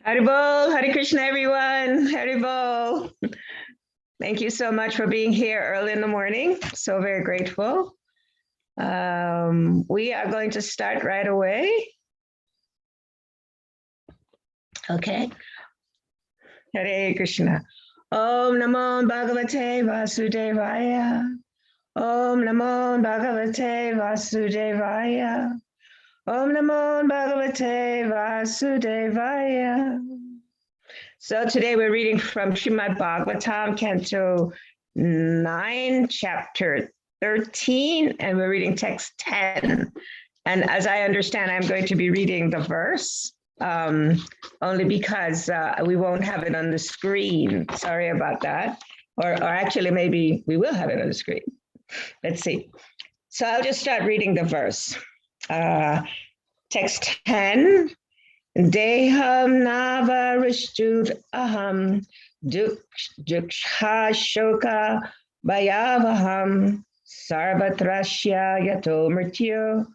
Haribol, Hare Krishna, everyone. Haribol. Thank you so much for being here early in the morning. So very grateful. We are going to start right away. Okay. Hare Krishna. Om Namo Bhagavate Vasudevaya. Om Namo Bhagavate Vasudevaya. Om Namo Bhagavate Vasudevaya. So today we're reading from Srimad Bhagavatam, Canto 9, Chapter 13, and we're reading text 10. And as I understand, I'm going to be reading the verse, only because we won't have it on the screen. Sorry about that. Or actually, maybe we will have it on the screen. Let's see. So I'll just start reading the verse. Text 10. Deham navarishtud aham duksha shoka bhayavaham sarvatrashya yato mrityu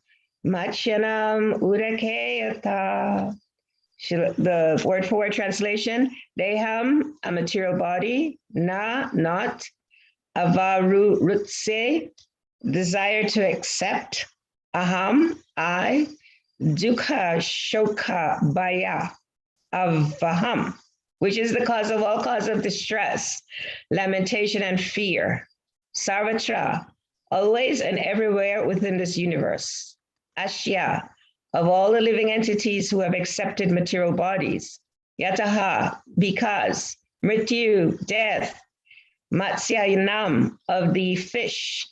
machyanam urakeyata. The word for word translation: Deham, a material body, not, avaru rutse, desire to accept, aham, I, dukha shoka bhaya, avaham, which is the cause of all cause of distress, lamentation, and fear. Sarvatra, always and everywhere within this universe. Ashya, of all the living entities who have accepted material bodies. Yataha, because. Mrityu, death. Matsyayanam, of the fish.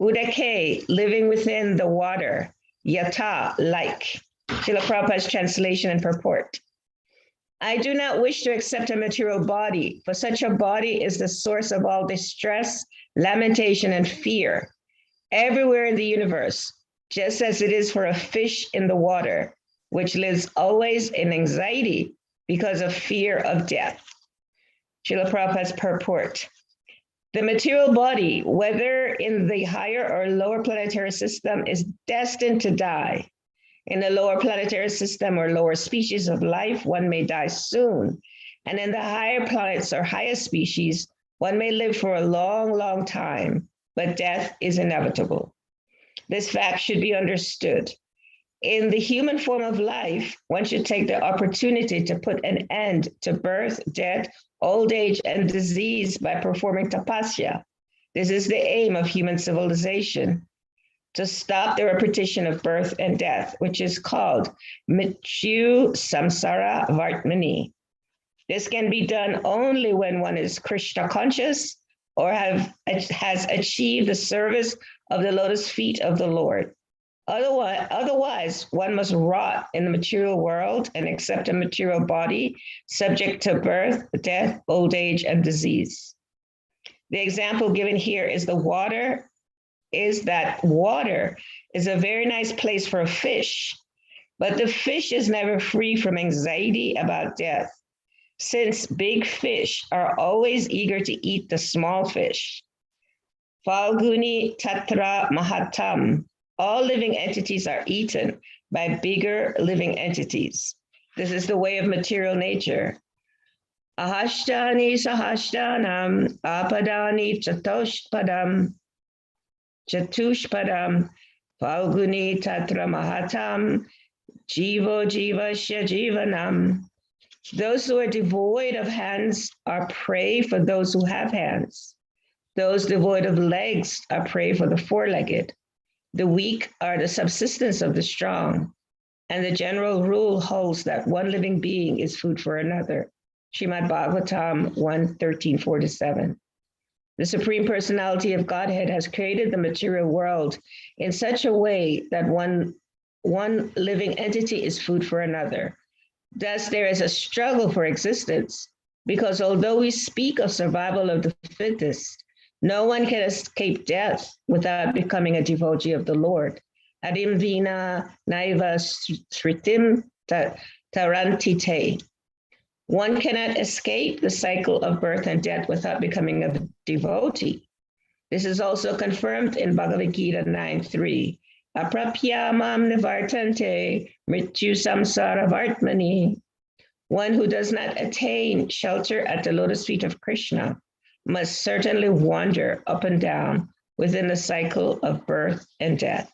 Udake, living within the water. Yata, like. Srila Prabhupada's translation and purport. I do not wish to accept a material body, for such a body is the source of all distress, lamentation, and fear, everywhere in the universe, just as it is for a fish in the water, which lives always in anxiety because of fear of death. Srila Prabhupada's purport. The material body, whether in the higher or lower planetary system, is destined to die. In the lower planetary system or lower species of life, one may die soon. And in the higher planets or higher species, one may live for a long, long time, but death is inevitable. This fact should be understood. In the human form of life, one should take the opportunity to put an end to birth, death, old age, and disease by performing tapasya. This is the aim of human civilization, to stop the repetition of birth and death, which is called Mrityu Samsara Vartmani. This can be done only when one is Krishna conscious or has achieved the service of the lotus feet of the Lord. Otherwise, one must rot in the material world and accept a material body subject to birth, death, old age, and disease. The example given here is water is a very nice place for a fish, but the fish is never free from anxiety about death, since big fish are always eager to eat the small fish. Falguni tatra mahatam. All living entities are eaten by bigger living entities. This is the way of material nature. Ahashtani sahashtanam apadani chatushpadam falguni tatra mahatam jivo jivasya jivanam. Those who are devoid of hands are prey for those who have hands. Those devoid of legs are prey for the four-legged. The weak are the subsistence of the strong, and the general rule holds that one living being is food for another. Srimad Bhagavatam 1:13-47. The Supreme Personality of Godhead has created the material world in such a way that one living entity is food for another. Thus, there is a struggle for existence, because although we speak of survival of the fittest, no one can escape death without becoming a devotee of the Lord. Adim vina naiva sritim tarantite. One cannot escape the cycle of birth and death without becoming a devotee. This is also confirmed in Bhagavad Gita 9:3. Aprapya mam nivartante mrityu samsara vartmani. One who does not attain shelter at the lotus feet of Krishna must certainly wander up and down within the cycle of birth and death.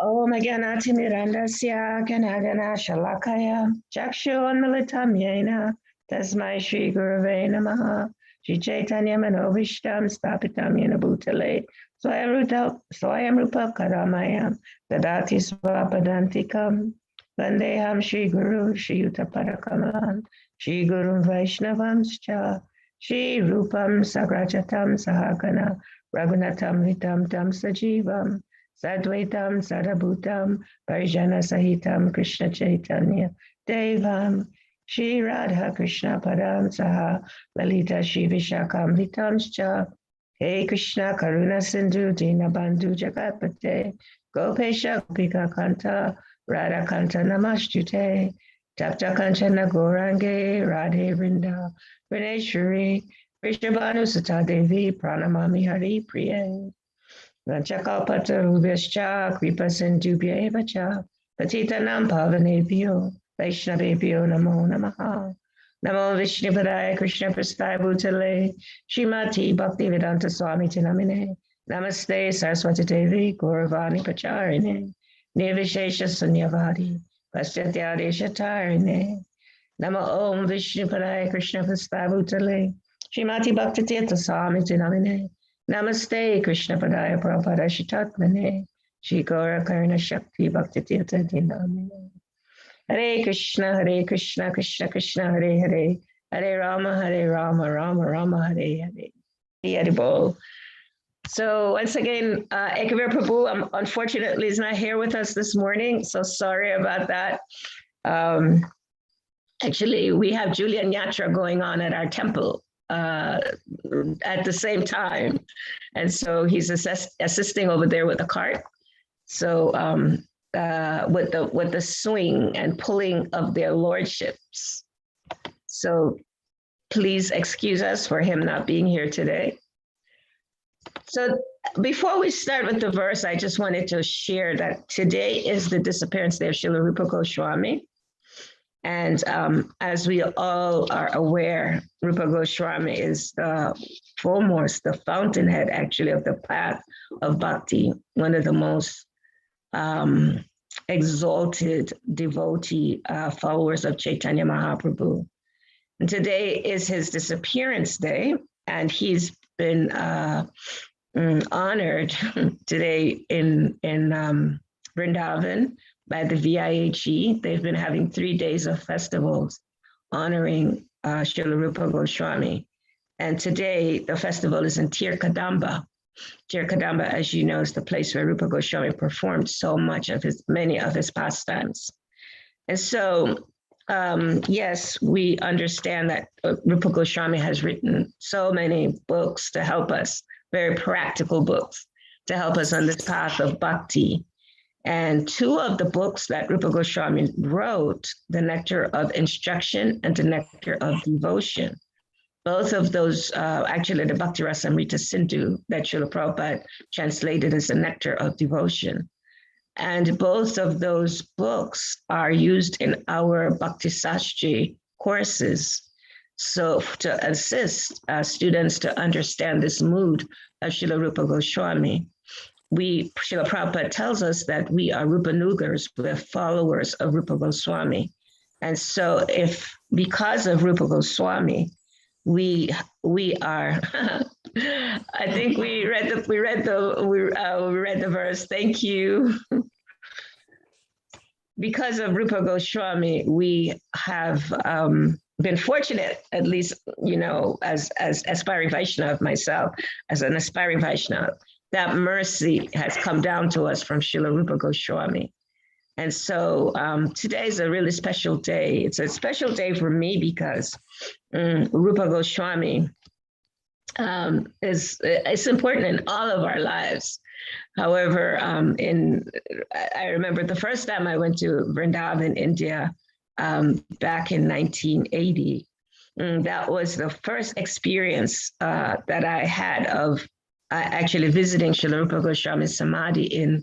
Om Gyanati Mirandasya Ganagana Shalakaya Chakshunmilitam Yena Tasmai Shri Gurave Namaha Shri Chaitanya Manovishtam Stapitam Yena Bhutale Swayam Rupa Karamayam Dadati Svapadantikam Vandeham Shri Guru Shri Yuta Parakamalam Shri Guru Vaishnavamscha Shri Rupam Sagrajatam Sahagana Raghunatam Vitam Tam Sajivam Sadvaitam Sarabhutam Parijana Sahitam Krishna Chaitanya Devam Shri Radha Krishna Padam Saha Lalita Shri Vishakam Vitamscha Hey Krishna Karuna Sindhu Dinabandhu Jagatpate Gopesha Gopika Kanta Radha Kanta Namastute Tapta Kanchana Gorange Radhe Vrinda Vrineshwari Vishabhanu Sata Devi Pranamami Hari Priye Vanchakalpata Rubhyascha Kripa Sindhubhya Evacha Patitanam Pavanebhyo Vaishnavebhyo Namo Namaha Namo Vishnupadaya Krishna Prasthaya Bhutale Srimati Bhaktivedanta Swami Namine Namaste Saraswati Devi Gauravani Pacharine Nirvishesha Sunyavadi Paschatya Tarine Namo Om Vishnupadaya Krishna Prasthaya Bhutale Srimati Bhaktivedanta Swami Namine Namaste Krishna Padaya Prabhupada Shitatmane Shri Gaura Karna Shakti Bhakti Tirtha Dinamine Hare Krishna Krishna Krishna Hare Hare Hare Rama Rama Rama Hare Hare Hare Bol. So once again, Ekavir Prabhu unfortunately is not here with us this morning, so sorry about that. Actually, we have Julian Yatra going on at our temple at the same time, and so he's assisting over there with the cart. So with the swing and pulling of their lordships. So please excuse us for him not being here today. So before we start with the verse, I just wanted to share that today is the disappearance day of Srila Rupa Goswami. And as we all are aware, Rupa Goswami is the foremost, the fountainhead actually of the path of Bhakti, one of the most exalted devotee followers of Chaitanya Mahaprabhu. And today is his disappearance day, and he's been honored today in Vrindavan by the VIHE. They've been having 3 days of festivals honoring Srila Rupa Goswami. And today the festival is in Tirkadamba. Tirkadamba, as you know, is the place where Rupa Goswami performed so many of his pastimes. And so, yes, we understand that Rupa Goswami has written so many books to help us, very practical books to help us on this path of bhakti. And 2 of the books that Rupa Goswami wrote, The Nectar of Instruction and The Nectar of Devotion, both of those, actually the Bhakti Rasamrita Sindhu that Srila Prabhupada translated as The Nectar of Devotion. And both of those books are used in our Bhakti Sastri courses. So to assist students to understand this mood of Srila Rupa Goswami, Srila Prabhupada tells us that we are Rupanugars, we're followers of Rupa Goswami. And so because of Rupa Goswami, we are I think we read the verse. Thank you. Because of Rupa Goswami, we have been fortunate, at least, you know, as aspiring Vaishnava myself, as an aspiring Vaishnava, that mercy has come down to us from Srila Rupa Goswami. And so today is a really special day. It's a special day for me because Rupa Goswami it's important in all of our lives. However, I remember the first time I went to Vrindavan, India, back in 1980. That was the first experience that I had of actually visiting Srila Rupa Goswami's Samadhi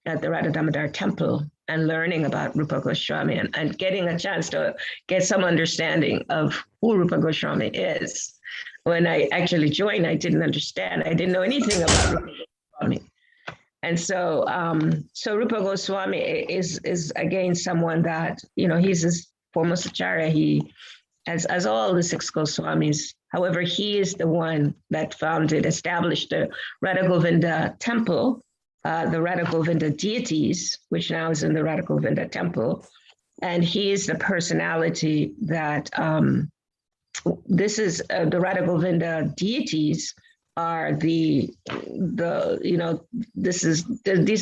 at the Radha Damodar temple and learning about Rupa Goswami and getting a chance to get some understanding of who Rupa Goswami is. When I actually joined, I didn't understand. I didn't know anything about Rupa Goswami. And so, so Rupa Goswami is again someone that, he's his foremost acharya. He, as all the six Goswamis, however, he is the one that established the Radha Govinda temple, the Radha Govinda deities, which now is in the Radha Govinda temple. And he is the personality that, this is the Radha Govinda deities are these are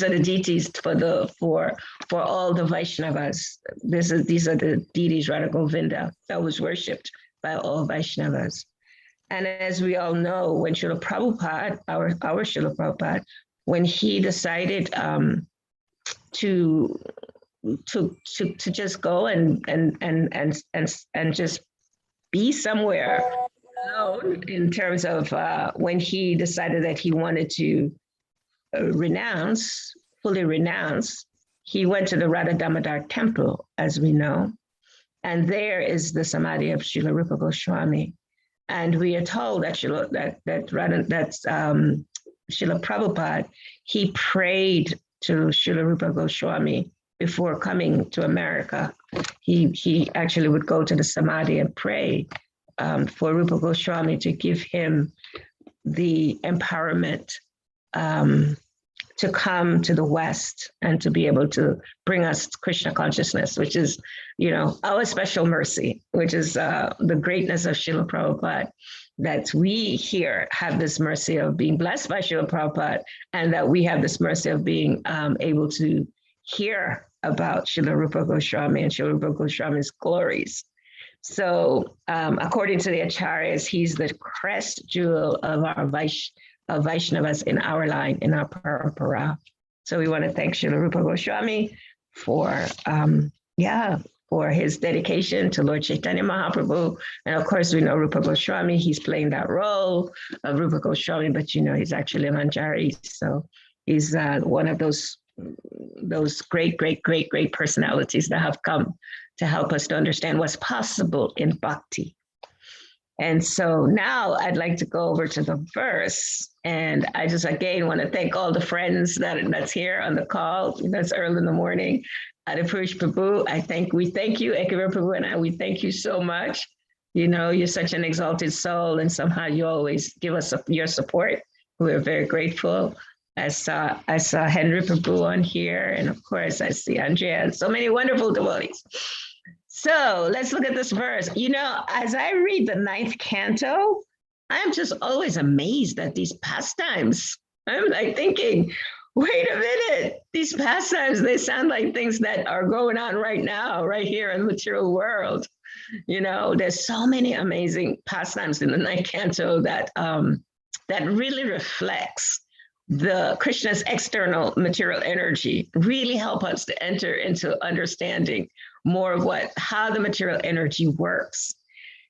the deities for all the Vaishnavas. These are the deities Radha Govinda that was worshipped by all Vaishnavas. And as we all know, when Srila Prabhupada, our Srila Prabhupada, when he decided to just go and just be somewhere alone, in terms of when he decided that he wanted to fully renounce, he went to the Radha Damodar temple, as we know, and there is the samadhi of Srila Rupa Goswami. And we are told that Srila Prabhupada, he prayed to Srila Rupa Goswami before coming to America. He actually would go to the samadhi and pray for Rupa Goswami to give him the empowerment to come to the West and to be able to bring us Krishna consciousness, which is, our special mercy, which is the greatness of Srila Prabhupada, that we here have this mercy of being blessed by Srila Prabhupada, and that we have this mercy of being able to hear about Srila Rupa Goswami and Srila Rupa Goswami's glories. So according to the Acharyas, he's the crest jewel of our Vaishnavas in our line, in our parampara. So we want to thank Srila Rupa Goswami for his dedication to Lord Chaitanya Mahaprabhu. And of course, we know Rupa Goswami, he's playing that role of Rupa Goswami, but he's actually a Manjari. So he's one of those great personalities that have come to help us to understand what's possible in Bhakti. And so now I'd like to go over to the verse. And I just, again, want to thank all the friends that's here on the call. That's early in the morning. Adipurush Prabhu, we thank you, Ekavir Prabhu, and we thank you so much. You're such an exalted soul, and somehow you always give us your support. We're very grateful. I saw Henry Prabhu on here, and of course I see Andrea and so many wonderful devotees. So let's look at this verse. As I read the 9th canto, I'm just always amazed at these pastimes. I'm like thinking, wait a minute, these pastimes, they sound like things that are going on right now, right here in the material world. There's so many amazing pastimes in the 9th canto that really reflects the Krishna's external material energy, really help us to enter into understanding more of how the material energy works.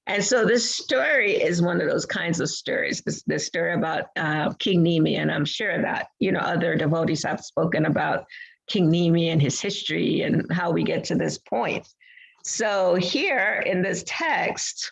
And so this story is one of those kinds of stories, this story about King Nimi. And I'm sure that, other devotees have spoken about King Nimi and his history and how we get to this point. So here in this text,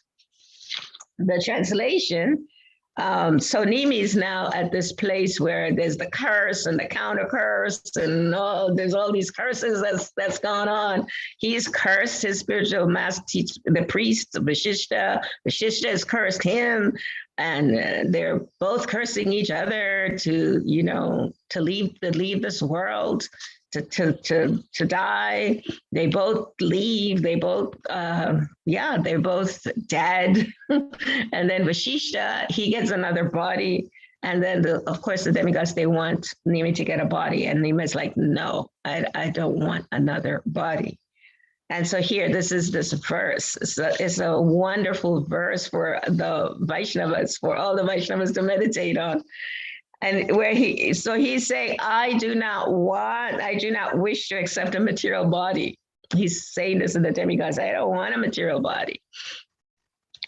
the translation, so Nimi is now at this place where there's the curse and the counter curse, and there's all these curses that's gone on. He's cursed his spiritual master, the priest Vashishta. Vashishta has cursed him, and they're both cursing each other to leave this world. To die. They both leave. They're both dead. And then Vashishta, he gets another body. And then of course the demigods, they want Nimi to get a body. And Nimi's like, no, I don't want another body. And so here, this verse. It's a wonderful verse for the Vaishnavas, for all the Vaishnavas to meditate on. And where he's saying, I do not wish to accept a material body. He's saying this in the demigods, I don't want a material body.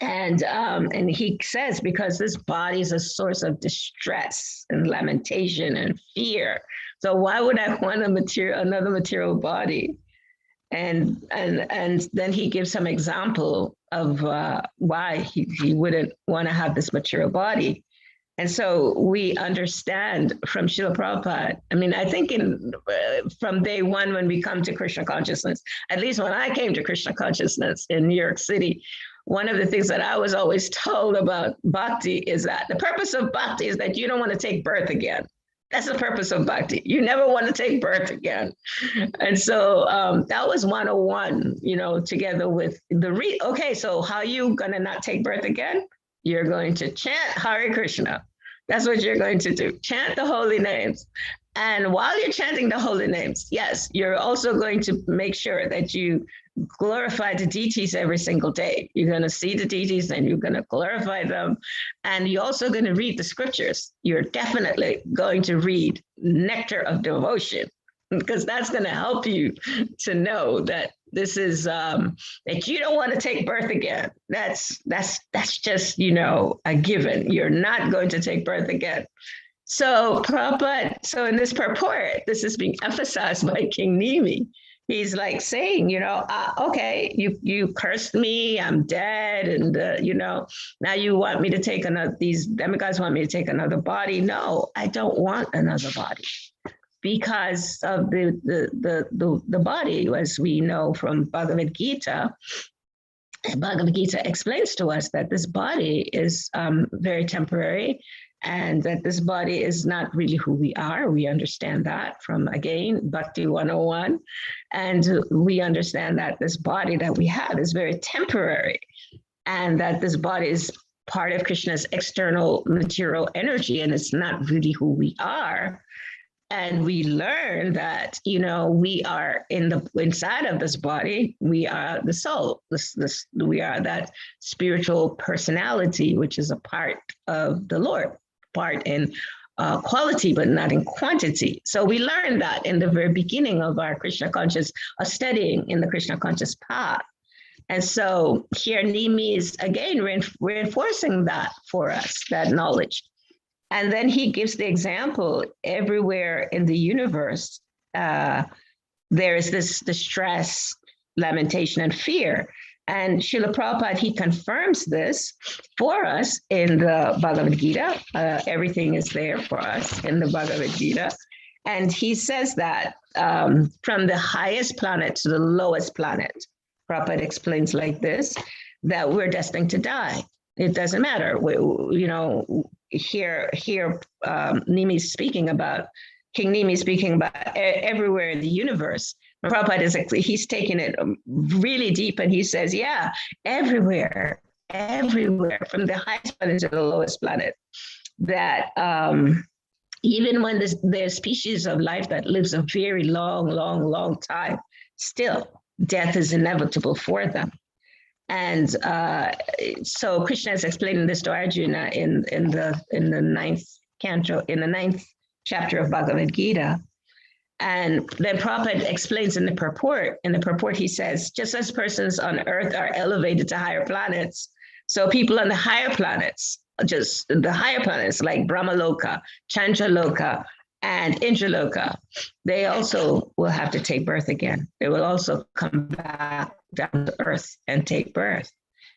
And he says, because this body is a source of distress and lamentation and fear. So why would I want another material body? And then he gives some example of why he wouldn't want to have this material body. And so we understand from Srila Prabhupada, I mean, I think from day one when we come to Krishna consciousness, at least when I came to Krishna consciousness in New York City, one of the things that I was always told about Bhakti is that the purpose of Bhakti is that you don't want to take birth again. That's the purpose of Bhakti. You never want to take birth again. And so that was 101, together with okay, so how are you going to not take birth again? You're going to chant Hare Krishna. That's what you're going to do. Chant the holy names. And while you're chanting the holy names, yes, you're also going to make sure that you glorify the deities every single day. You're going to see the deities and you're going to glorify them. And you're also going to read the scriptures. You're definitely going to read Nectar of Devotion, because that's going to help you to know that this is that you don't want to take birth again. That's just a given. You're not going to take birth again. So Prabhupada, so in this purport, this is being emphasized by King Nimi. He's like saying, okay, you cursed me, I'm dead, and now you want me to take these demigods want me to take another body. No, I don't want another body. Because of the body, as we know from Bhagavad Gita explains to us that this body is very temporary, and that this body is not really who we are. We understand that from, again, Bhakti 101. And we understand that this body that we have is very temporary, and that this body is part of Krishna's external material energy, and it's not really who we are. And we learn that, we are inside of this body, we are the soul. We are that spiritual personality, which is a part of the Lord, part in quality, but not in quantity. So we learned that in the very beginning of our Krishna conscious, studying in the Krishna conscious path. And so here Nimi is again reinforcing that for us, that knowledge. And then he gives the example everywhere in the universe, there is this distress, lamentation, and fear. And Srila Prabhupada, he confirms this for us in the Bhagavad Gita. Everything is there for us in the Bhagavad Gita. And he says that from the highest planet to the lowest planet, Prabhupada explains like this, that we're destined to die. It doesn't matter. Here, Nimi speaking about, King Nimi speaking about everywhere in the universe. Prabhupada he's taking it really deep, and he says, yeah, everywhere, from the highest planet to the lowest planet, that even when there's species of life that lives a very long time, still death is inevitable for them. And so Krishna is explaining this to Arjuna in the ninth canto, in the ninth chapter of Bhagavad Gita. And then Prabhupada explains in the purport. In the purport, he says, just as persons on earth are elevated to higher planets, so people on the higher planets, just the higher planets like Brahmaloka, Chandraloka, and Indraloka, they also will have to take birth again. They will also come back down to earth and take birth.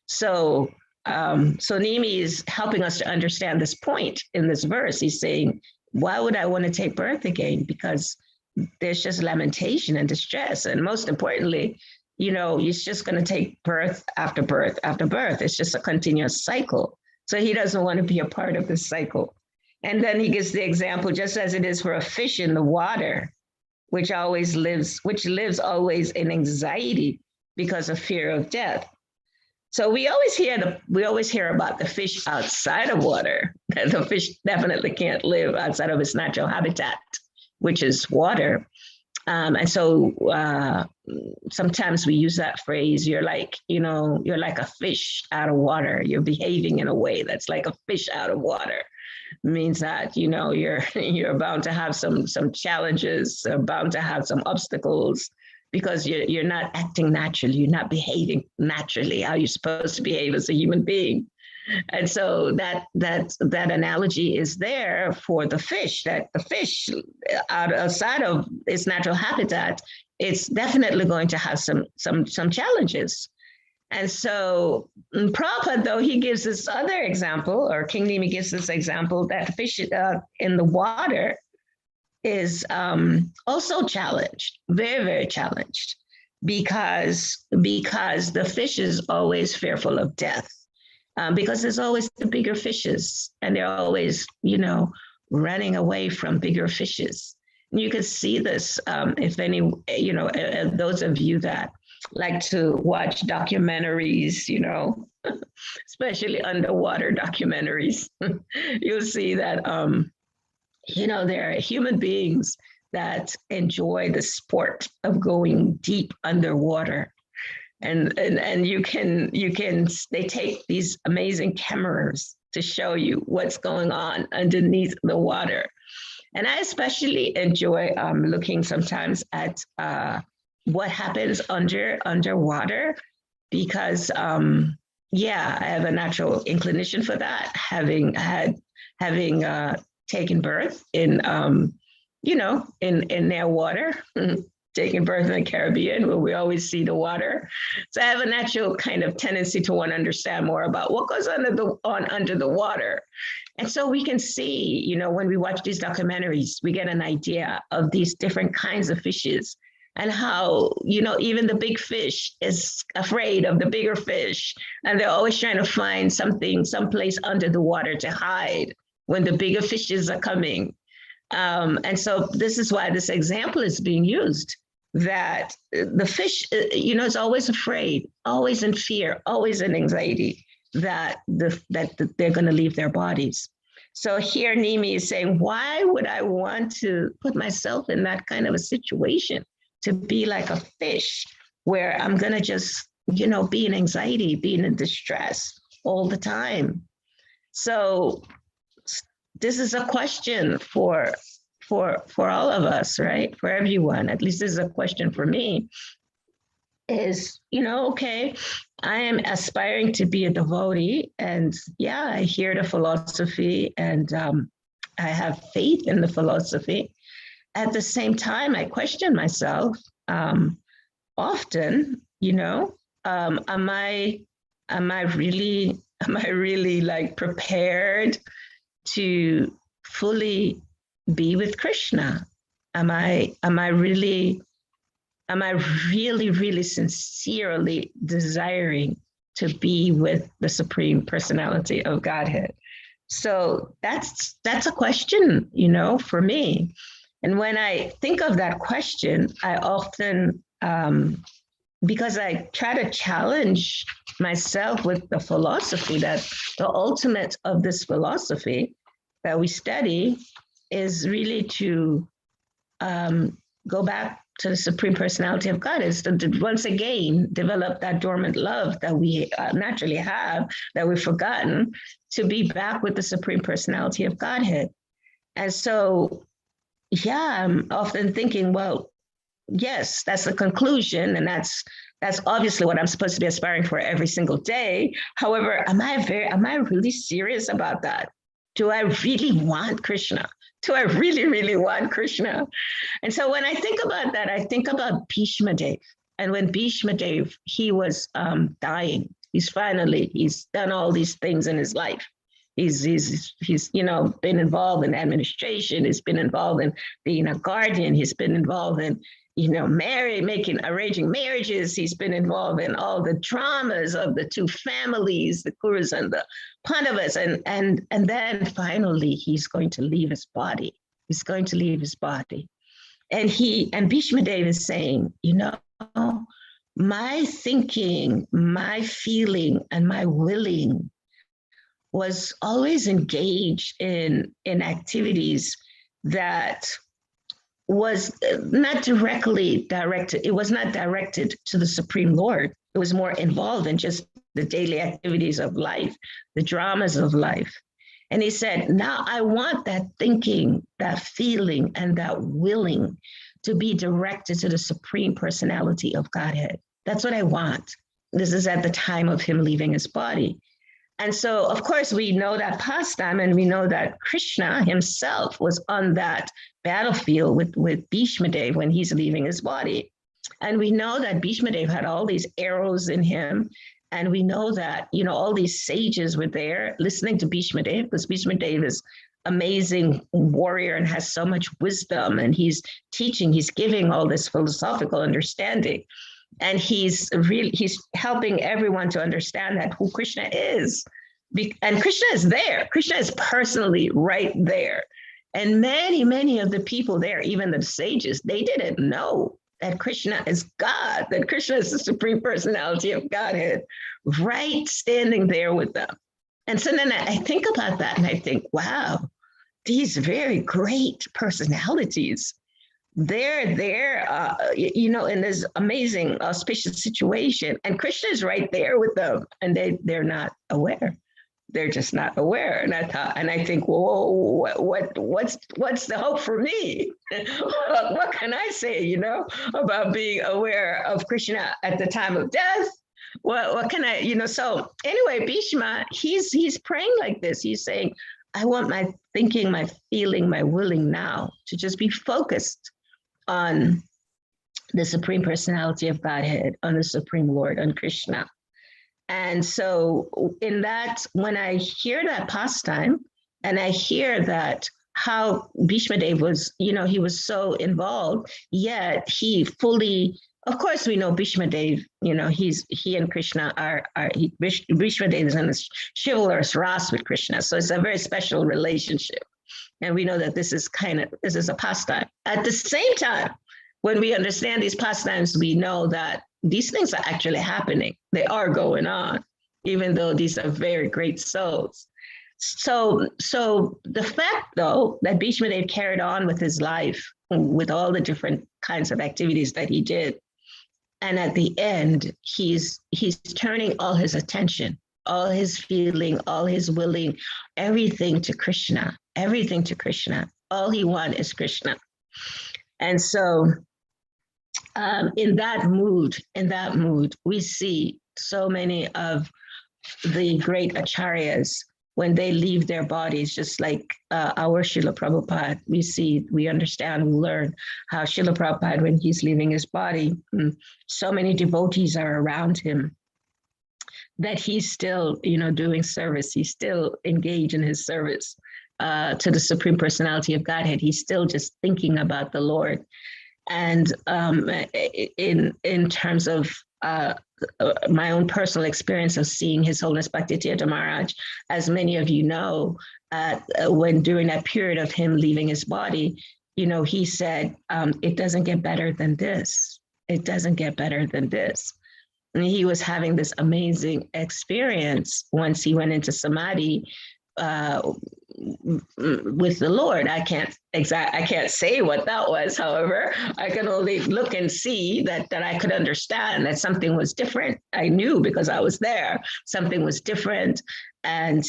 So Nimi is helping us to understand this point in this verse. He's saying, why would I want to take birth again? Because there's just lamentation and distress. And most importantly, it's just going to take birth after birth after birth. It's just a continuous cycle. So he doesn't want to be a part of this cycle. And then he gives the example, just as it is for a fish in the water, which lives always in anxiety because of fear of death. So we always hear about the fish outside of water. The fish definitely can't live outside of its natural habitat, which is water. And so sometimes we use that phrase, you're like a fish out of water. You're behaving in a way that's like a fish out of water. It means that, you're bound to have some challenges, bound to have some obstacles. because you're not acting naturally, you're not behaving naturally how you're supposed to behave as a human being. And so that analogy is there for the fish, that the fish outside of its natural habitat, it's definitely going to have some challenges. And so Prabhupada, though, he gives this other example, or King Nimi gives this example, that the fish in the water is also challenged, very, very challenged, because the fish is always fearful of death. Because there's always the bigger fishes, and they're always, running away from bigger fishes. And you can see this if any, those of you that like to watch documentaries, especially underwater documentaries, you'll see that, there are human beings that enjoy the sport of going deep underwater. And they take these amazing cameras to show you what's going on underneath the water. And I especially enjoy looking sometimes at what happens underwater, because I have a natural inclination for that, having taken birth in near water. Taking birth in the Caribbean, where we always see the water. So I have a natural kind of tendency to want to understand more about what goes under the water. And so we can see, when we watch these documentaries, we get an idea of these different kinds of fishes, and how, even the big fish is afraid of the bigger fish. And they're always trying to find someplace under the water to hide when the bigger fishes are coming. And so this is why this example is being used, that the fish, is always afraid, always in fear, always in anxiety that they're going to leave their bodies. So here Nimi is saying, why would I want to put myself in that kind of a situation, to be like a fish, where I'm going to just, be in anxiety, being in distress all the time? So this is a question for all of us, right? For everyone. At least this is a question for me. Is, okay, I am aspiring to be a devotee, and I hear the philosophy, and I have faith in the philosophy. At the same time, I question myself often. Am I really like prepared to fully be with Krishna? Am I really sincerely desiring to be with the Supreme Personality of Godhead? So that's a question, for me. And when I think of that question, I often, because I try to challenge myself with the philosophy, that the ultimate of this philosophy that we study is really to go back to the Supreme Personality of God, is to once again develop that dormant love that we naturally have, that we've forgotten, to be back with the Supreme Personality of Godhead. And so, I'm often thinking, well, yes, that's the conclusion, and that's obviously what I'm supposed to be aspiring for every single day. However, am I really serious about that? Do I really want Krishna? Do I really, really want Krishna? And so when I think about that, I think about Bhishma Dev. And when Bhishma Dev, he was dying, he's done all these things in his life. He's been involved in administration. He's been involved in being a guardian. He's been involved in, arranging marriages. He's been involved in all the dramas of the two families, the Kurus and the Pandavas. And then finally, he's going to leave his body. He's going to leave his body. And Bhishma Dev is saying, my thinking, my feeling, and my willing was always engaged in activities that was not directly directed. It was not directed to the Supreme Lord. It was more involved in just the daily activities of life, the dramas of life. And he said, now I want that thinking, that feeling, and that willing to be directed to the Supreme Personality of Godhead. That's what I want. This is at the time of him leaving his body. And so, of course, we know that pastime, and we know that Krishna himself was on that battlefield with Bhishmadev when he's leaving his body. And we know that Bhishmadev had all these arrows in him. And we know that, all these sages were there listening to Bhishmadev, because Bhishmadev is amazing warrior and has so much wisdom, and he's teaching, he's giving all this philosophical understanding. And he's helping everyone to understand that who Krishna is. And Krishna is there. Krishna is personally right there. And many, many of the people there, even the sages, they didn't know that Krishna is God, that Krishna is the Supreme Personality of Godhead, right standing there with them. And so then I think about that and I think, wow, these very great personalities, they're there, in this amazing auspicious situation, and Krishna is right there with them, and they're not aware. They're just not aware. And I think, whoa, what's the hope for me? What can I say, about being aware of Krishna at the time of death? What can I, so anyway, Bhishma, he's praying like this. He's saying, I want my thinking, my feeling, my willing now to just be focused on the Supreme Personality of Godhead, on the Supreme Lord, on Krishna. And so in that, when I hear that pastime, and I hear that how Bhishmadev was, he was so involved, yet he fully, of course, we know Bhishmadev, he and Krishna Bhishmadev is in a chivalrous ras with Krishna. So it's a very special relationship. And we know that this is a pastime. At the same time, when we understand these pastimes, we know that these things are actually happening. They are going on, even though these are very great souls. So the fact, though, that Bhishmadev carried on with his life, with all the different kinds of activities that he did, and at the end, he's turning all his attention, all his feeling, all his willing, everything to Krishna. All he wants is Krishna. And so in that mood, we see so many of the great acharyas, when they leave their bodies, just like our Srila Prabhupada, we understand, we learn how Srila Prabhupada, when he's leaving his body, so many devotees are around him, that he's still, doing service. He's still engaged in his service to the Supreme Personality of Godhead. He's still just thinking about the Lord. And in terms of my own personal experience of seeing His Holiness Bhakti Maharaj, as many of you know, when during that period of him leaving his body, he said, it doesn't get better than this. It doesn't get better than this. And he was having this amazing experience once he went into samadhi with the Lord. I can't say what that was. However, I can only look and see that I could understand that something was different. I knew because I was there, something was different. And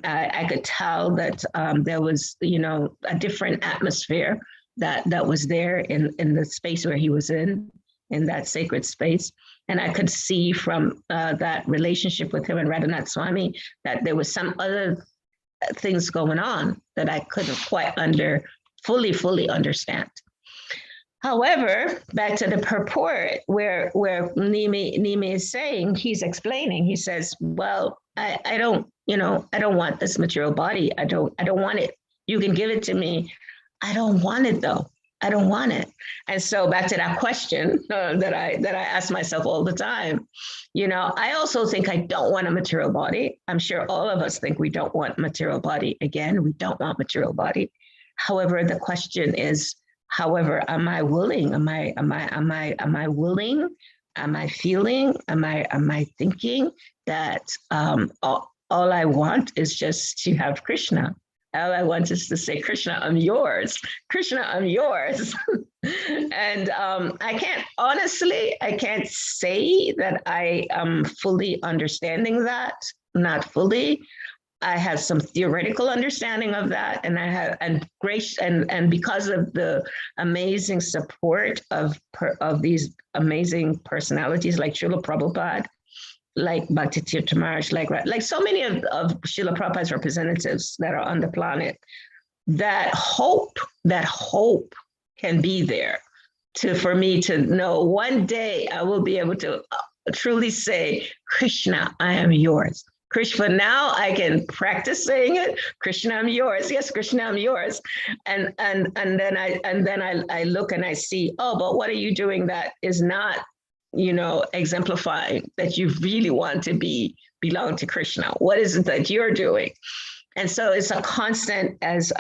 I could tell that there was, a different atmosphere that was there in the space where he was in that sacred space. And I could see from that relationship with him and Radhanath Swami that there was some other things going on that I couldn't quite fully understand. However, back to the purport where Nimi is saying, he's explaining, he says, well, I don't want this material body. I don't want it. You can give it to me. I don't want it though. I don't want it. And so back to that question that I ask myself all the time, I also think I don't want a material body. I'm sure all of us think we don't want material body. Again, we don't want material body. However, the question is, am I willing? Am I willing? Am I feeling? Am I thinking that all I want is just to have Krishna? All I want is to say, Krishna, I'm yours. Krishna, I'm yours. And I can't say that I am fully understanding that, not fully, I have some theoretical understanding of that, and I have and because of the amazing support of these amazing personalities like Srila Prabhupada, like Bhakti Tirtha Maharaj, like so many of Srila Prabhupada's representatives that are on the planet, that hope can be there for me to know one day I will be able to truly say, Krishna, I am yours. Krishna, now I can practice saying it. Krishna, I'm yours. Yes, Krishna, I'm yours. And then I look and I see, oh, but what are you doing that is not, exemplifying that you really want to belong to Krishna? What is it that you're doing? And so it's a constant, as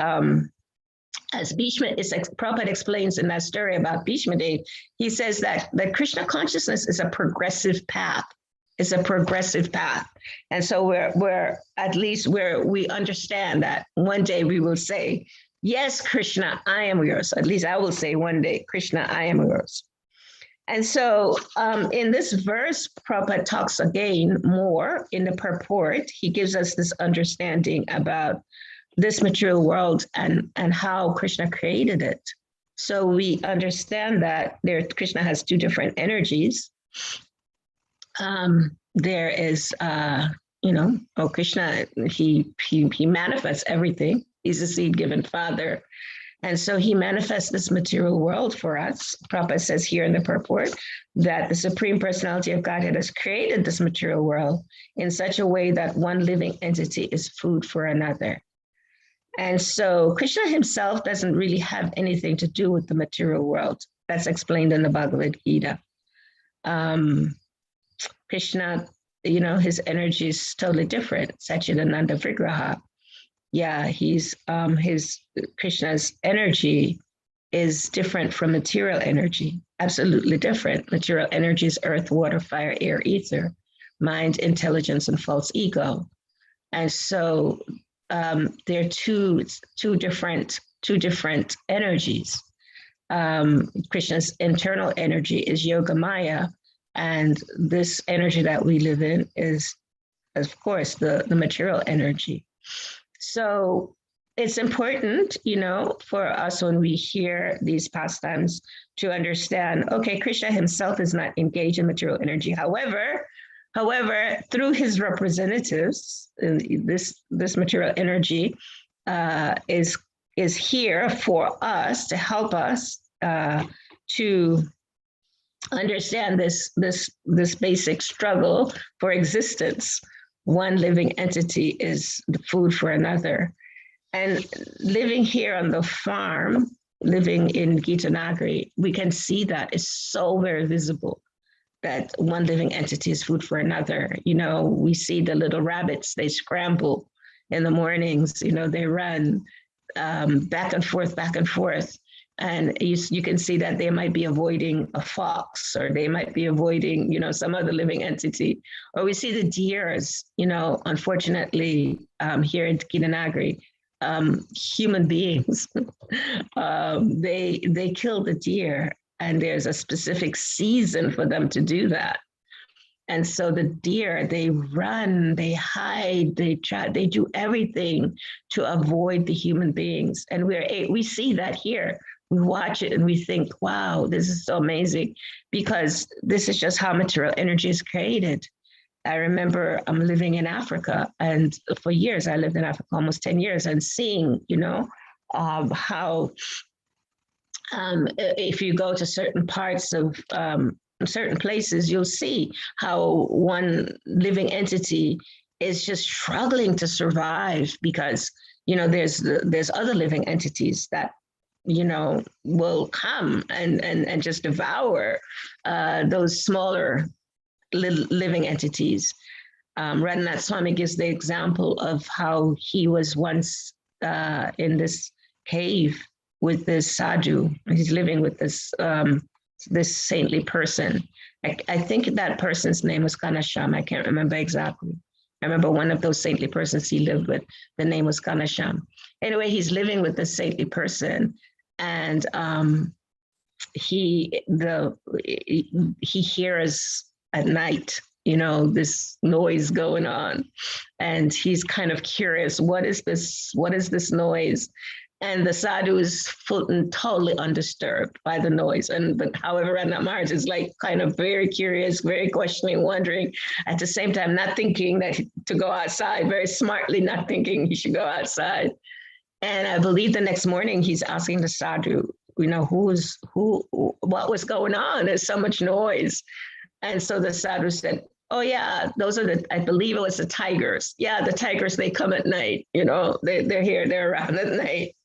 Bhishma, Prabhupada explains in that story about Bhishma Dev, he says that Krishna consciousness is a progressive path. It's a progressive path. And so we're at least where we understand that one day we will say, yes, Krishna, I am yours. At least I will say one day, Krishna, I am yours. And so in this verse, Prabhupada talks again more in the purport. He gives us this understanding about this material world and how Krishna created it. So we understand that Krishna has two different energies. There is, Krishna, he manifests everything. He's the seed-given Father. And so he manifests this material world for us. Prabhupada says here in the purport that the Supreme Personality of Godhead has created this material world in such a way that one living entity is food for another. And so Krishna himself doesn't really have anything to do with the material world. That's explained in the Bhagavad Gita. Krishna, his energy is totally different. Satchidananda Vigraha. Yeah, Krishna's energy is different from material energy, absolutely different. Material energy is earth, water, fire, air, ether, mind, intelligence, and false ego. And so there are two different energies. Krishna's internal energy is Yoga Maya, and this energy that we live in is, of course, the material energy. So it's important, for us when we hear these pastimes to understand, okay, Krishna himself is not engaged in material energy. However, through his representatives, this material energy is here for us to help us to understand this basic struggle for existence. One living entity is the food for another. And living here on the farm, living in Gitanagari, we can see that it's so very visible that one living entity is food for another. We see the little rabbits, they scramble in the mornings, they run back and forth. And you can see that they might be avoiding a fox, or they might be avoiding, some other living entity. Or we see the deers, unfortunately, here in Gitanagari, human beings, they kill the deer, and there's a specific season for them to do that. And so the deer, they run, they hide, they do everything to avoid the human beings. And we see that here. We watch it and we think, wow, this is so amazing, because this is just how material energy is created. I remember I'm living in Africa, and for years, I lived in Africa, almost 10 years, and seeing, how if you go to certain parts of certain places, you'll see how one living entity is just struggling to survive, because, there's other living entities that will come and just devour those smaller living entities. Radhanath Swami gives the example of how he was once in this cave with this sadhu. He's living with this saintly person. I think that person's name was Kanasham. I can't remember exactly. I remember one of those saintly persons he lived with, the name was Kanasham. Anyway, he's living with this saintly person, and he hears at night this noise going on. And he's kind of curious, what is this noise? And the sadhu is full and totally undisturbed by the noise. But however, Radha Maharaj is like kind of very curious, very questioning, wondering, at the same time, not thinking that to go outside, very smartly not thinking he should go outside. And I believe the next morning he's asking the sadhu, what was going on? There's so much noise. And so the sadhu said, oh yeah, those are I believe it was the tigers. Yeah, the tigers, they come at night, they're here, they're around at night.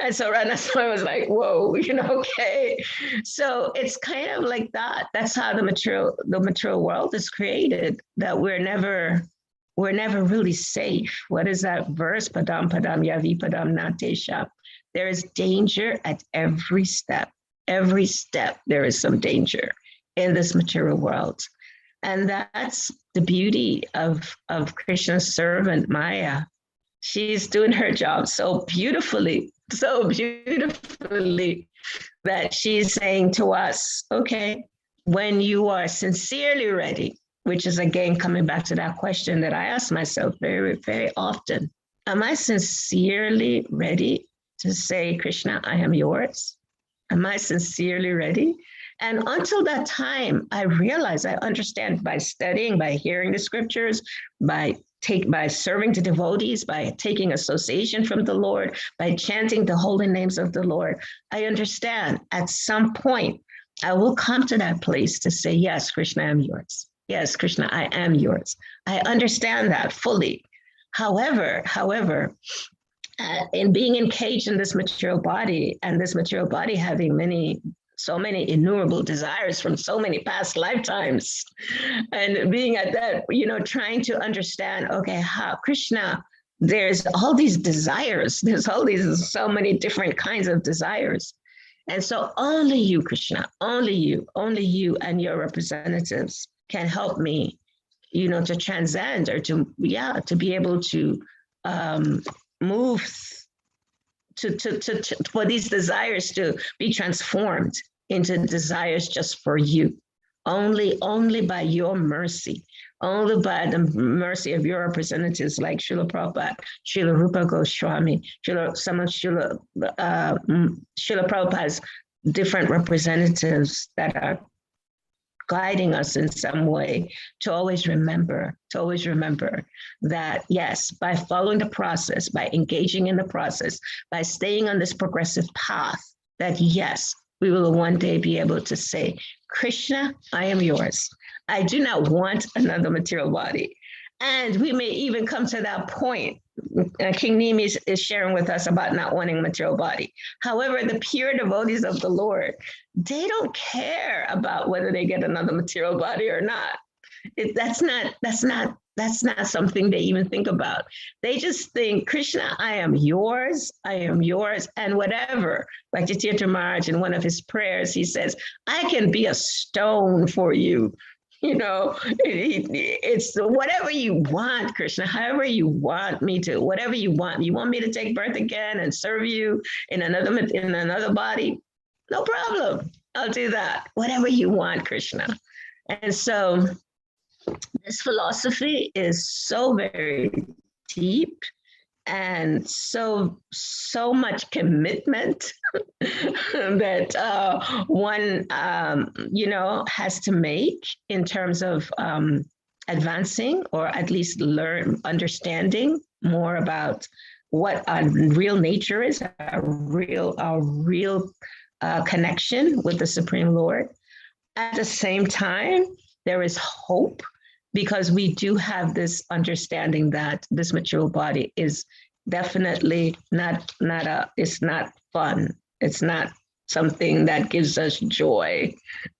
And so Ranaswami was like, whoa, okay. So it's kind of like that. That's how the material world is created, that we're never really safe. What is that verse? Padam yavi padam natesha. There is danger at every step. Every step, there is some danger in this material world. And that's the beauty of Krishna's servant, Maya. She's doing her job so beautifully, that she's saying to us, okay, when you are sincerely ready, which is again coming back to that question that I ask myself very, very often, am I sincerely ready to say, Krishna, I am yours? Am I sincerely ready? And until that time, I realize, I understand by studying, by hearing the scriptures, by serving the devotees, by taking association from the Lord, by chanting the holy names of the Lord, I understand at some point, I will come to that place to say, yes, Krishna, I am yours. Yes, Krishna, I am yours. I understand that fully. However, in being encaged in this material body, and this material body having so many innumerable desires from so many past lifetimes, and being at that, trying to understand, okay, how Krishna, there's all these desires, so many different kinds of desires. And so only you, Krishna, only you and your representatives can help me, to transcend, or to be able to move for these desires to be transformed into desires just for you. Only by your mercy, only by the mercy of your representatives like Srila Prabhupada, Srila Rupa Goswami, Srila Prabhupada's different representatives that are guiding us in some way, to always remember that, yes, by following the process, by engaging in the process, by staying on this progressive path, that yes, we will one day be able to say, Krishna, I am yours. I do not want another material body. And we may even come to that point. King Nimi is sharing with us about not wanting a material body. However, the pure devotees of the Lord, they don't care about whether they get another material body or not. That's not something they even think about. They just think, Krishna, I am yours, and whatever. Like Tirtha Maharaj, in one of his prayers, he says, I can be a stone for you. It's whatever you want, Krishna, however you want me to, whatever you want. You want me to take birth again and serve you in another body? No problem. I'll do that. Whatever you want, Krishna. And so this philosophy is so very deep, and so much commitment that one has to make in terms of advancing, or at least understanding more about what our real nature is, our real connection with the Supreme Lord. At the same time, there is hope, because we do have this understanding that this material body is definitely it's not fun. It's not something that gives us joy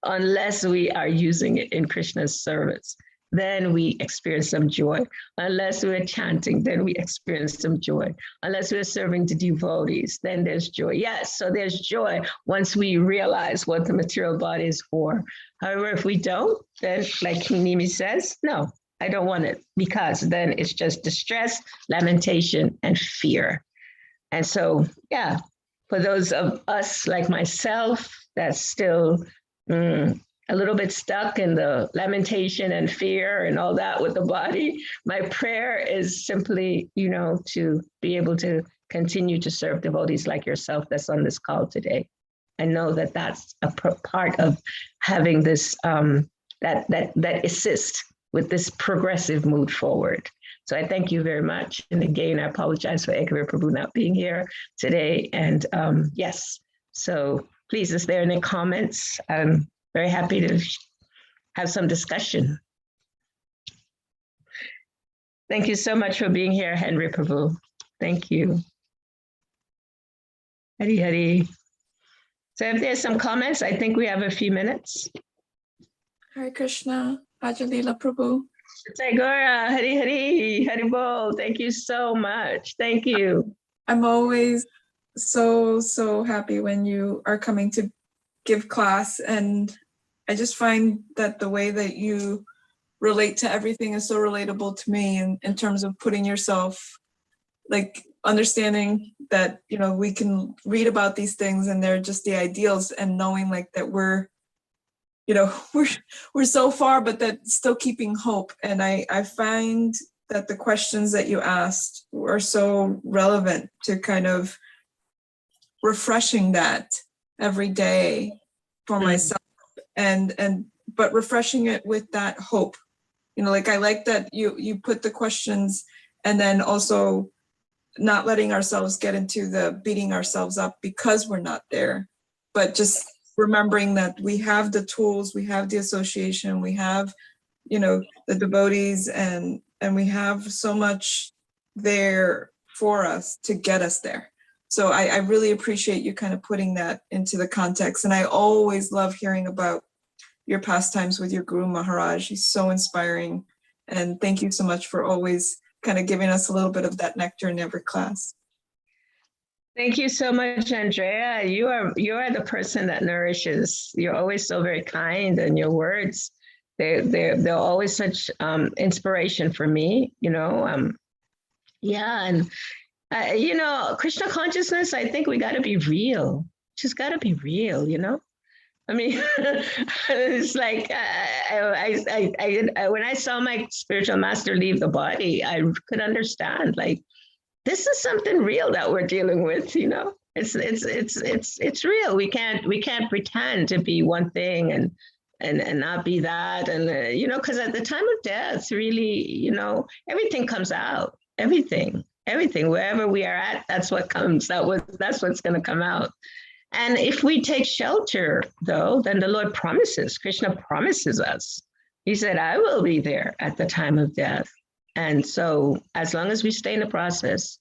unless we are using it in Krishna's service. Then we experience some joy. Unless we're chanting, then we experience some joy. Unless we're serving the devotees, then there's joy. Yes, so there's joy once we realize what the material body is for. However, if we don't, then like King Nimi says, no, I don't want it, because then it's just distress, lamentation, and fear. And so, yeah, for those of us like myself that still a little bit stuck in the lamentation and fear and all that with the body. My prayer is simply, to be able to continue to serve devotees like yourself that's on this call today. I know that that's a part of having this, that assist with this progressive move forward. So I thank you very much. And again, I apologize for Ekavir Prabhu not being here today. And yes, so please, is there any comments? I'm very happy to have some discussion. Thank you so much for being here, Henry Prabhu. Thank you. Hari Hari. So if there's some comments, I think we have a few minutes. Hare Krishna, Ajalila Prabhu. Tagora, Hari Hari, Hari Bol. Thank you so much. Thank you. I'm always so happy when you are coming to give class, and I just find that the way that you relate to everything is so relatable to me in terms of putting yourself, like understanding that, we can read about these things and they're just the ideals, and knowing like that we're so far, but that still keeping hope. And I find that the questions that you asked are so relevant to kind of refreshing that every day for myself, but refreshing it with that hope. Like I like that you put the questions, and then also not letting ourselves get into the beating ourselves up because we're not there, but just remembering that we have the tools, we have the association, we have, the devotees, and we have so much there for us to get us there. So I really appreciate you kind of putting that into the context. And I always love hearing about your pastimes with your Guru Maharaj. He's so inspiring. And thank you so much for always kind of giving us a little bit of that nectar in every class. Thank you so much, Andrea. You are the person that nourishes. You're always so very kind, and your words, they're always such inspiration for me. And Krishna consciousness. I think we got to be real. Just got to be real. I mean, it's like when I saw my spiritual master leave the body, I could understand, like, this is something real that we're dealing with. It's real. We can't pretend to be one thing and not be that. And because at the time of death, really, everything comes out. Everything. Wherever we are at, that's what comes. That's what's going to come out. And if we take shelter, though, then the Lord promises, Krishna promises us. He said, I will be there at the time of death. And so as long as we stay in the process,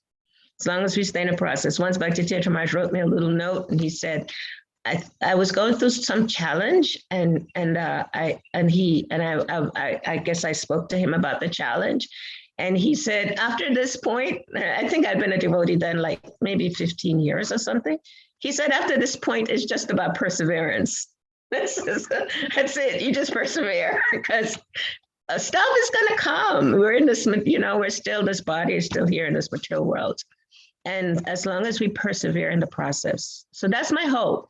once Bhakti Tirtha Maharaj wrote me a little note, and he said, I was going through some challenge, and I guess I spoke to him about the challenge. And he said, after this point, I think I'd been a devotee then like maybe 15 years or something. He said, after this point, it's just about perseverance. That's it. You just persevere, because stuff is going to come. We're in this, this body is still here in this material world. And as long as we persevere in the process. So that's my hope.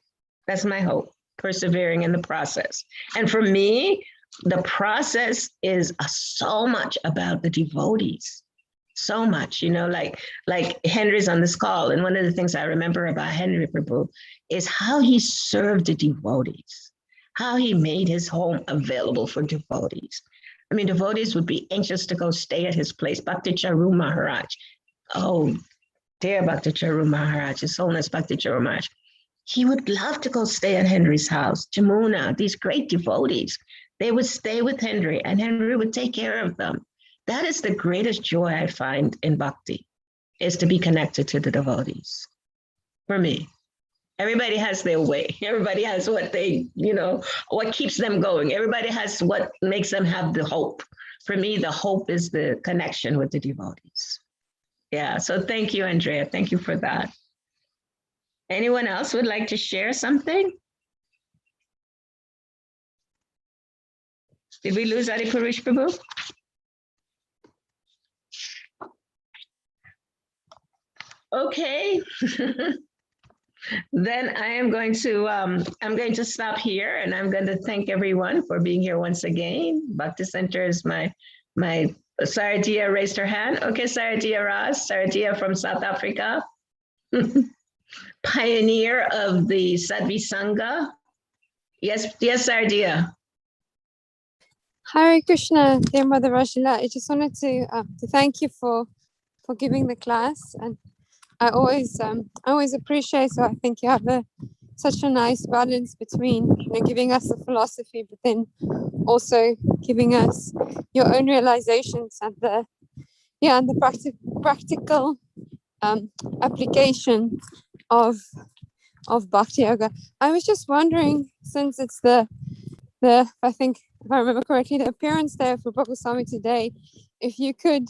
Persevering in the process. And for me, the process is so much about the devotees. So much, like Henry's on this call. And one of the things I remember about Henry Prabhu is how he served the devotees, how he made his home available for devotees. I mean, devotees would be anxious to go stay at his place. Bhakti Charu Maharaj. Oh, dear Bhakti Charu Maharaj, His Holiness Bhakti Charu Maharaj. He would love to go stay at Henry's house. Jamuna, these great devotees, they would stay with Henry, and Henry would take care of them. That is the greatest joy I find in bhakti, is to be connected to the devotees. For me, everybody has their way. Everybody has what they, what keeps them going. Everybody has what makes them have the hope. For me, the hope is the connection with the devotees. Yeah, so thank you, Andrea. Thank you for that. Anyone else would like to share something? Did we lose Adi Purush Prabhu? Okay. Then I am going to I'm going to stop here, and I'm going to thank everyone for being here once again. Bhakti Center is my Saradia raised her hand. Okay, Saradia Ras, Saradia from South Africa, pioneer of the Sadhvi Sangha. Yes, Saradia. Hare Krishna, dear Mother Rajila. I just wanted to thank you for giving the class, and I always appreciate. So I think you have such a nice balance between giving us the philosophy, but then also giving us your own realizations and the practical application of Bhakti Yoga. I was just wondering, since it's the I think, if I remember correctly, the appearance day of Rupa Goswami today, if you could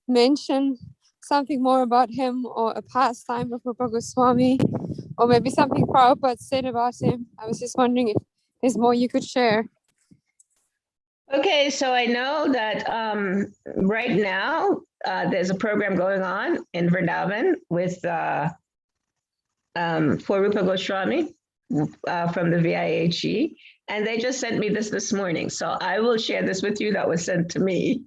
mention something more about him, or a pastime of Rupa Goswami, or maybe something Prabhupada said about him. I was just wondering if there's more you could share. Okay, so I know that right now there's a program going on in Vrindavan with for Rupa Goswami from the VIHE, and they just sent me this morning. So I will share this with you. That was sent to me.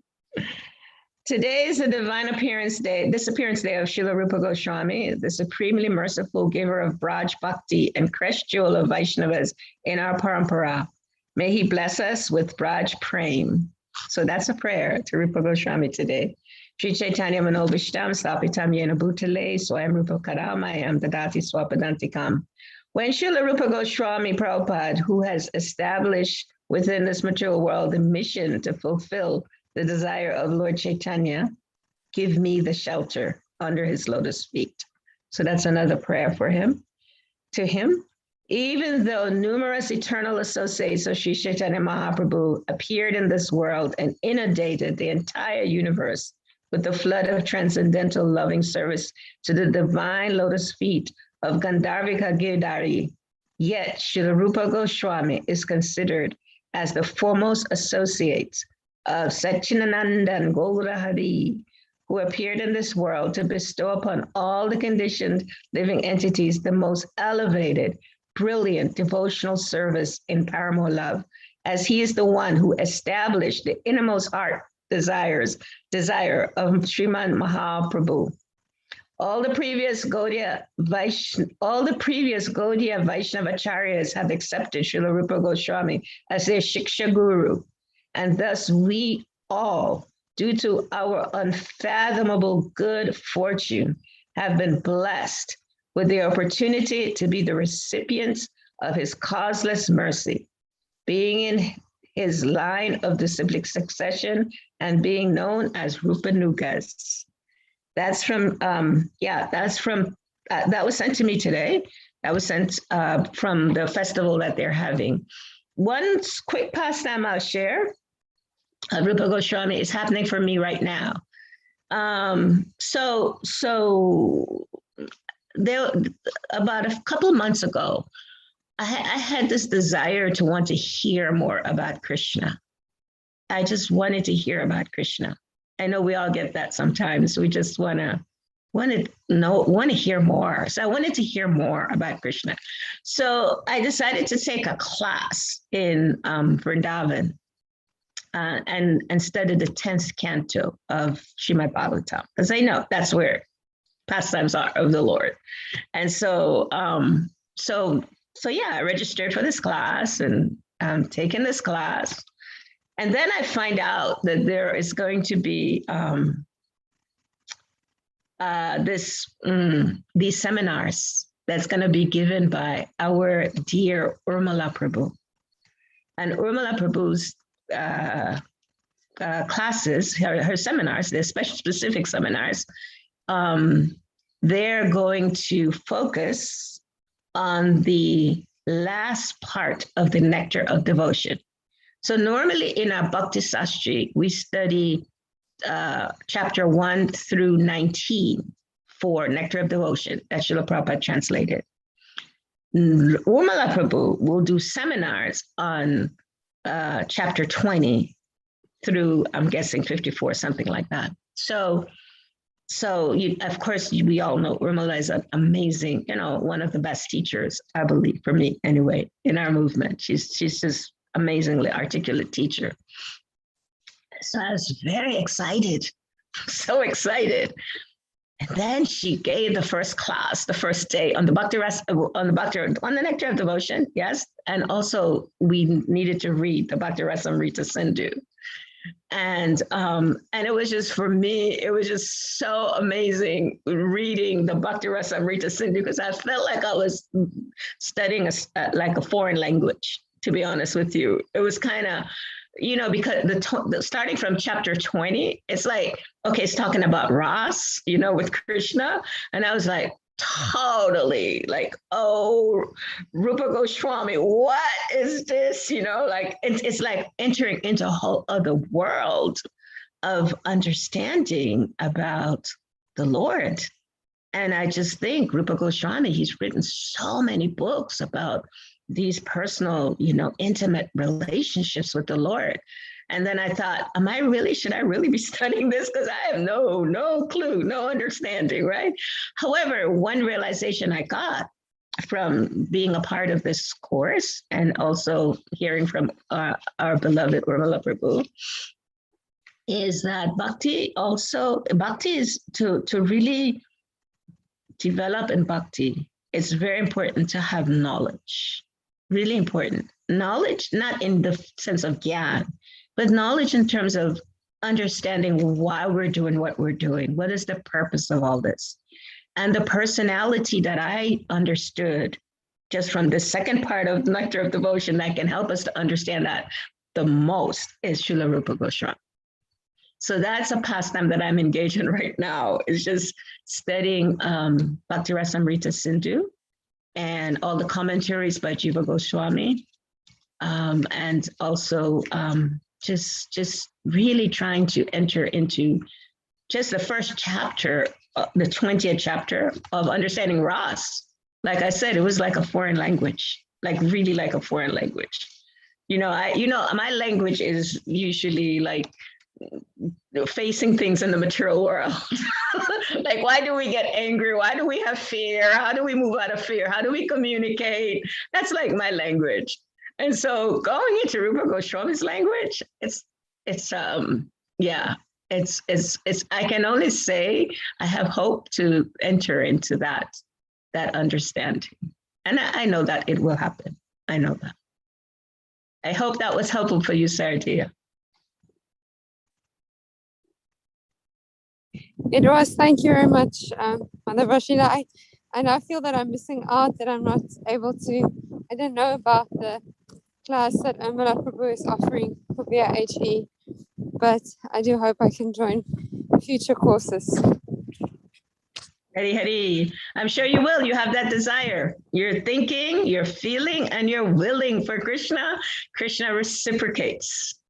Today is the divine appearance day, disappearance day of Srila Rupa Goswami, the supremely merciful giver of Braj Bhakti and crest jewel of Vaishnavas in our parampara. May he bless us with Braj Prem. So that's a prayer to Rupa Goswami today. Sri Chaitanya Manobishtam Sapitam Yena Bhutale Swayam Rupa Karamayam Dadati Swapadantikam. When Srila Rupa Goswami Prabhupada, who has established within this material world the mission to fulfill the desire of Lord Chaitanya, give me the shelter under his lotus feet. So that's another prayer for him. To him, even though numerous eternal associates of Sri Chaitanya Mahaprabhu appeared in this world and inundated the entire universe with the flood of transcendental loving service to the divine lotus feet of Gandharvika Girdhari, yet Srila Rupa Goswami is considered as the foremost associate of Satchidanandan Gaura Hari, who appeared in this world to bestow upon all the conditioned living entities the most elevated, brilliant devotional service in paramore love, as he is the one who established the innermost heart desire of Sriman Mahaprabhu. All the previous Gaudiya Vaishnavacharyas have accepted Srila Rupa Goswami as their Shiksha Guru, and thus we all, due to our unfathomable good fortune, have been blessed with the opportunity to be the recipients of his causeless mercy, being in his line of disciplic succession and being known as Rupanugas. That's from, that was sent to me today. That was sent from the festival that they're having. One quick pastime I'll share of Rupa Goswami is happening for me right now. So there, about a couple of months ago, I had this desire to want to hear more about Krishna. I just wanted to hear about Krishna. I know we all get that sometimes. We just want to hear more. So I wanted to hear more about Krishna. So I decided to take a class in Vrindavan and study the 10th canto of Srimad Bhagavatam, because I know that's where pastimes are of the Lord. And so I registered for this class, and I'm taking this class. And then I find out that there is going to be these seminars that's going to be given by our dear Urmila Prabhu. And Urmila Prabhu's classes, her seminars, they're specific seminars, they're going to focus on the last part of the Nectar of Devotion. So normally in our Bhakti Sastri, we study chapter 1 through 19 for Nectar of Devotion that Srila Prabhupada translated. Urmila Prabhu will do seminars on chapter 20 through, I'm guessing 54, something like that. So So of course, we all know Urmila is an amazing, one of the best teachers, I believe, for me anyway, in our movement. She's just amazingly articulate teacher. So I was very excited, so excited. And then she gave the first class, the first day on the Nectar of Devotion, yes. And also we needed to read the Bhakti Rasamrita Sindhu. And it was just, for me, it was just so amazing reading the Bhakti Rasamrita Sindhu, because I felt like I was studying like a foreign language, to be honest with you. It was kind of, because starting from chapter 20, it's like, okay, it's talking about Ras, with Krishna. And I was like, totally like, oh, Rupa Goswami, what is this? Like it's like entering into a whole other world of understanding about the Lord. And I just think Rupa Goswami, he's written so many books about these personal, intimate relationships with the Lord. And then I thought, should I really be studying this? Because I have no clue, no understanding, right? However, one realization I got from being a part of this course and also hearing from our beloved Urmila Prabhu is that Bhakti is to really develop in Bhakti. It's very important to have knowledge, really important. Knowledge, not in the sense of gyan, but knowledge in terms of understanding why we're doing what we're doing. What is the purpose of all this? And the personality that I understood just from the second part of Nectar of Devotion that can help us to understand that the most is Srila Rupa Goswami. So that's a pastime that I'm engaged in right now, is just studying Bhakti Rasamrita Sindhu and all the commentaries by Jiva Goswami. And also just really trying to enter into just the first chapter, the 20th chapter of understanding Ras. Like I said, it was like a foreign language, like really like a foreign language. My language is usually like facing things in the material world. Like, why do we get angry? Why do we have fear? How do we move out of fear? How do we communicate? That's like my language. And so going into Rupa Goswami's language, it's I can only say I have hope to enter into that understanding. And I know that it will happen. I know that. I hope that was helpful for you, Saradia. It was. Thank you very much, Mother Rashida. I now feel that I'm missing out, that I'm not able to. I don't know about the class that Urmila Prabhu is offering for VIHE, but I do hope I can join future courses. Hari, I'm sure you will. You have that desire. You're thinking, you're feeling, and you're willing for Krishna. Krishna reciprocates.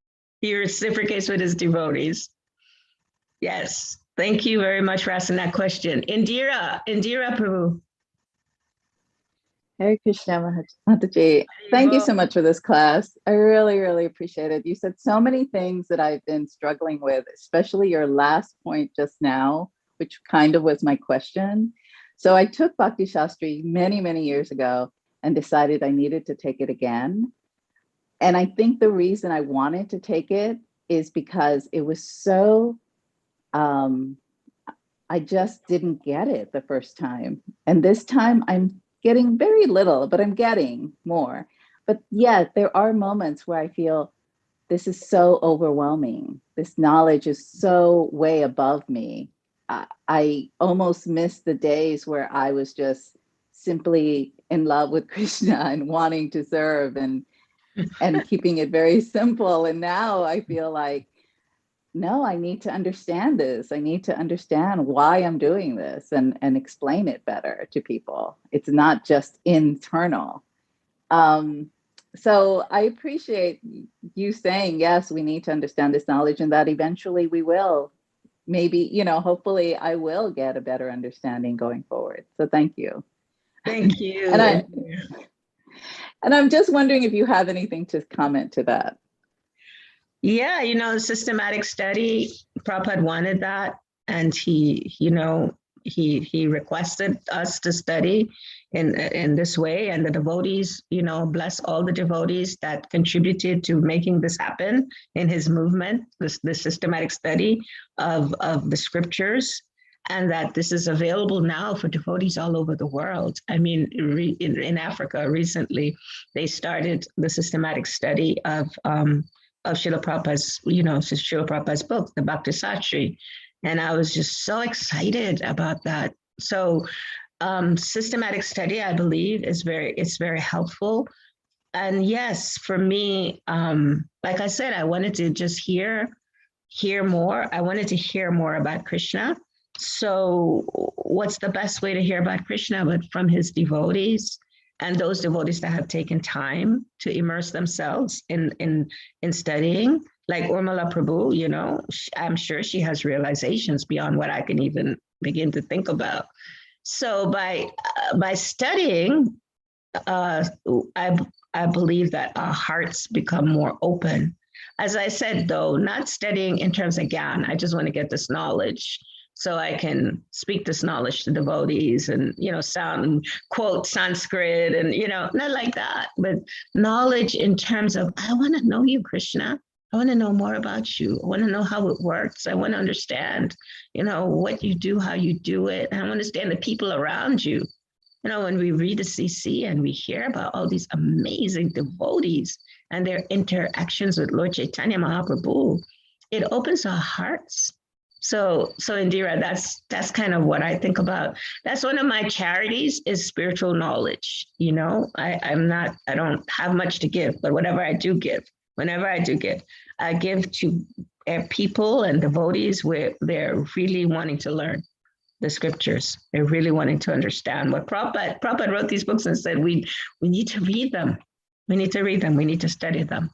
He reciprocates with his devotees. Yes. Thank you very much for asking that question. Indira Prabhu. Hare Krishna Mataji. Thank you so much for this class. I really, really appreciate it. You said so many things that I've been struggling with, especially your last point just now, which kind of was my question. So I took Bhakti Shastri many, many years ago and decided I needed to take it again. And I think the reason I wanted to take it is because it was so, I just didn't get it the first time. And this time I'm getting very little, but I'm getting more. But yeah, there are moments where I feel this is so overwhelming. This knowledge is so way above me. I almost miss the days where I was just simply in love with Krishna and wanting to serve and keeping it very simple. And now I feel like, no, I need to understand this. I need to understand why I'm doing this and explain it better to people. It's not just internal. So I appreciate you saying, yes, we need to understand this knowledge and that eventually we will. Maybe, hopefully I will get a better understanding going forward. So thank you. Thank you. And I'm just wondering if you have anything to comment to that. Yeah, systematic study, Prabhupada wanted that. and he requested us to study in this way, and the devotees, bless all the devotees that contributed to making this happen in his movement, the systematic study of the scriptures, and that this is available now for devotees all over the world. I mean, in Africa recently, they started the systematic study of Srila Prabhupada's, Srila Prabhupada's book, the Bhakti Satri. And I was just so excited about that. So systematic study, I believe, it's very helpful. And yes, for me, like I said, I wanted to just hear more. I wanted to hear more about Krishna. So what's the best way to hear about Krishna but from his devotees, and those devotees that have taken time to immerse themselves in studying, like Urmila Prabhu, I'm sure she has realizations beyond what I can even begin to think about. So by studying, I believe that our hearts become more open. As I said, though, not studying in terms of Gyan. I just want to get this knowledge so I can speak this knowledge to devotees and, sound and quote Sanskrit and, not like that, but knowledge in terms of, I want to know you, Krishna. I want to know more about you. I want to know how it works. I want to understand, what you do, how you do it. I want to understand the people around you. When we read the CC and we hear about all these amazing devotees and their interactions with Lord Chaitanya Mahaprabhu, it opens our hearts. So Indira, that's kind of what I think about. That's one of my charities is spiritual knowledge. I don't have much to give, but whenever I do give, I give to people and devotees where they're really wanting to learn the scriptures. They're really wanting to understand what Prabhupada wrote these books and said, we need to read them. We need to read them. We need to study them.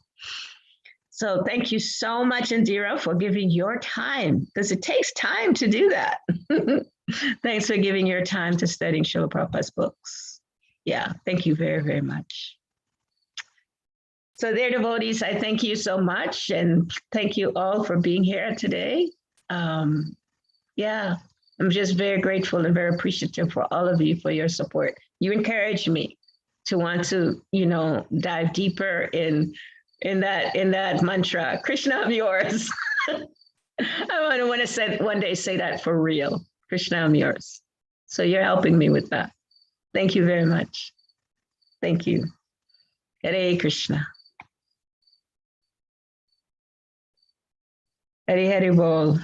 So thank you so much, Indira, for giving your time, because it takes time to do that. Thanks for giving your time to studying Srila Prabhupada's books. Yeah, thank you very, very much. So dear devotees, I thank you so much, and thank you all for being here today. Yeah, I'm just very grateful and very appreciative for all of you for your support. You encouraged me to want to, dive deeper in that mantra, Krishna, I'm yours. I want to one day say that for real. Krishna, I'm yours. So you're helping me with that. Thank you very much. Thank you. Hare Krishna. Hare Hare Bol.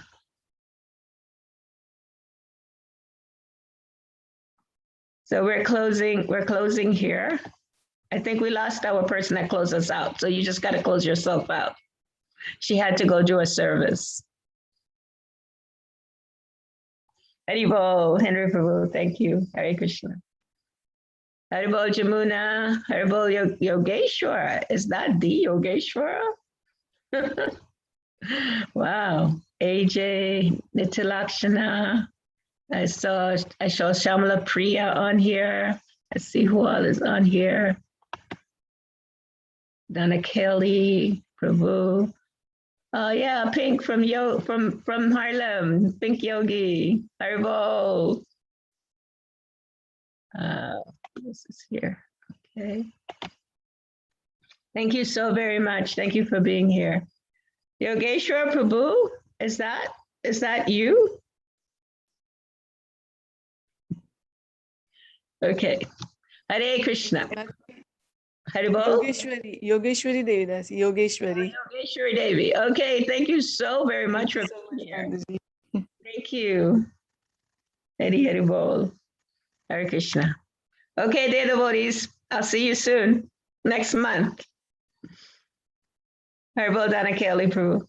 So we're closing here. I think we lost our person that closed us out. So you just got to close yourself out. She had to go do a service. Haribol, Henry Prabhu, thank you. Hare Krishna. Haribol Jamuna, Haribol Yogeshwara. Is that the Yogeshwara? Wow. AJ, Nitilakshana. I saw Shamala Priya on here. I see who all is on here. Donna Kelly, Prabhu. Oh yeah, Pink from Harlem, Pink Yogi, Haribol. This is here. Okay. Thank you so very much. Thank you for being here. Yogeshwar Prabhu, is that you? Okay. Hare Krishna. Haribol? Yogeshwari Devidasi, Yogeshwari. Yogeshwari Devi. Okay, thank you so very much for being here. Thank you. Haribol. Hare Krishna. Okay, dear devotees, I'll see you soon, next month. Haribol Dana Kelly Prabhu.